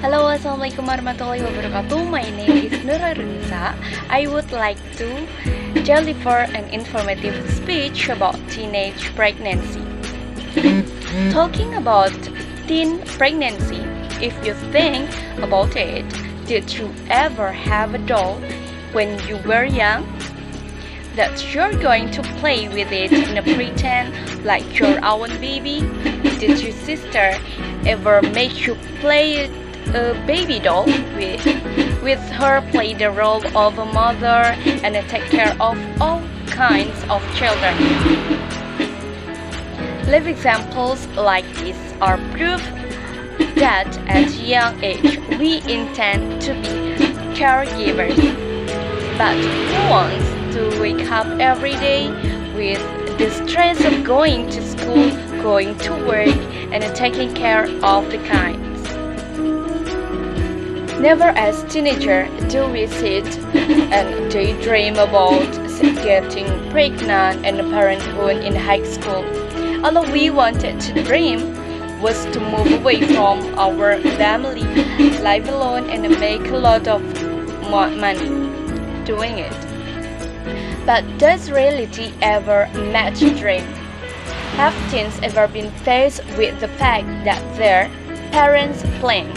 Halo, assalamualaikum warahmatullahi wabarakatuh. My name is Nura Runisa. I would like to deliver an informative speech about teenage pregnancy. Talking about teen pregnancy, if you think about it, did you ever have a doll when you were young? That you're going to play with it and pretend like your own baby? Did your sister ever make you play a baby doll with her, play the role of a mother and take care of all kinds of children? Live examples like this are proof that at a young age we intend to be caregivers. But who wants to wake up every day with the stress of going to school, going to work, and taking care of the kids? Never as teenager do we sit and daydream about getting pregnant and parenthood in high school. All we wanted to dream was to move away from our family, live alone, and make a lot of money doing it. But does reality ever match a dream? Have teens ever been faced with the fact that their parents' plan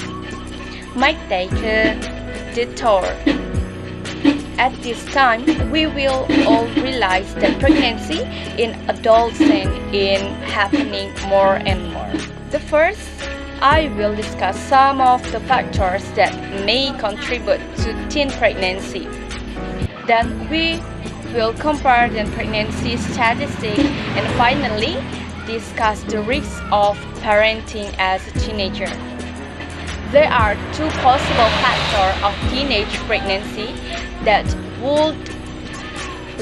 might take a detour? At this time, we will all realize that pregnancy in adolescence is happening more and more. The first, I will discuss some of the factors that may contribute to teen pregnancy. Then we will compare the pregnancy statistics and finally discuss the risks of parenting as a teenager. There are two possible factors of teenage pregnancy that would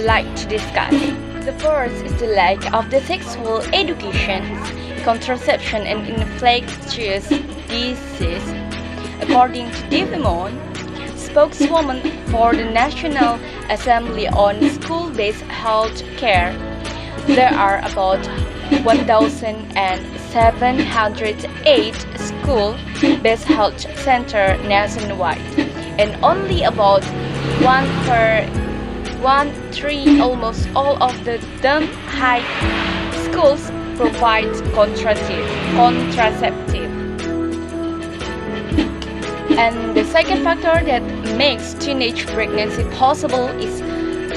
like to discuss. The first is the lack of the sexual education, contraception, and infectious disease. According to Divimon, spokeswoman for the National Assembly on School-Based Health Care, there are about 1,708 school-based health centers nationwide, and only about 1/3, almost all of them high schools, provide contraceptive. And the second factor that makes teenage pregnancy possible is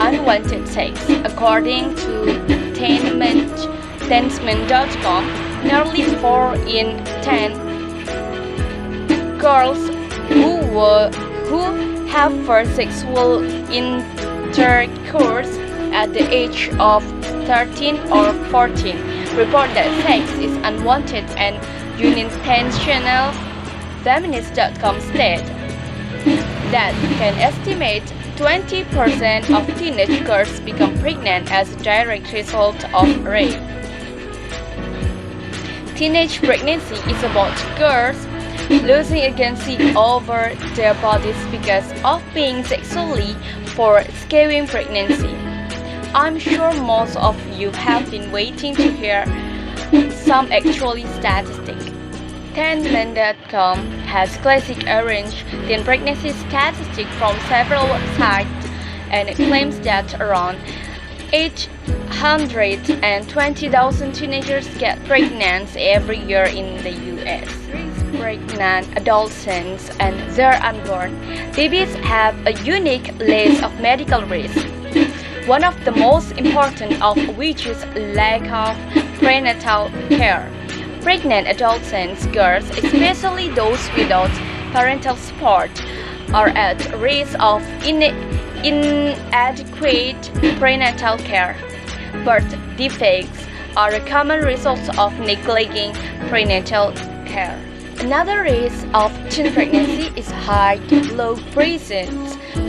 unwanted sex. According to Teensman.com, nearly 4 in 10 girls who have first sexual intercourse at the age of 13 or 14 report that sex is unwanted, and unintentional. Feminist.com states that can estimate 20% of teenage girls become pregnant as a direct result of rape. Teenage pregnancy is about girls losing agency over their bodies because of being sexually forestalling pregnancy. I'm sure most of you have been waiting to hear some actually statistics. Teensman.com has classic arranged teen pregnancy statistics from several websites and it claims that around 820,000 teenagers get pregnant every year in the US. Pregnant adolescents and their unborn babies have a unique list of medical risks, one of the most important of which is lack of prenatal care. Pregnant adolescent girls, especially those without parental support, are at risk of inadequate prenatal care. Birth defects are a common result of neglecting prenatal care. Another risk of teen pregnancy is high blood pressure,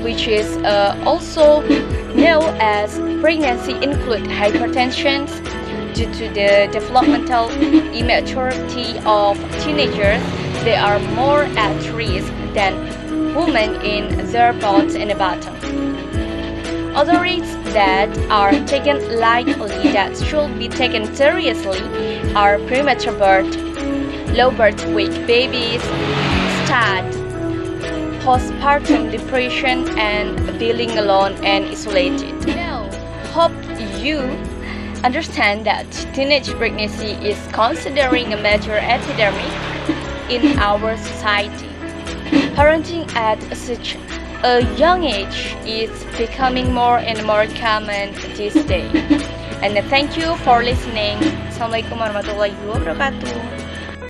which is also known as pregnancy include hypertension. Due to the developmental immaturity of teenagers, they are more at risk than women in their bones and bottom. Other risks that are taken lightly that should be taken seriously are premature birth, low birth weight babies start postpartum depression and feeling alone and isolated. Now, hope you understand that teenage pregnancy is considering a major epidemic in our society. Parenting at such a young age is becoming more and more common these days. And thank you for listening. Assalamualaikum warahmatullahi wabarakatuh.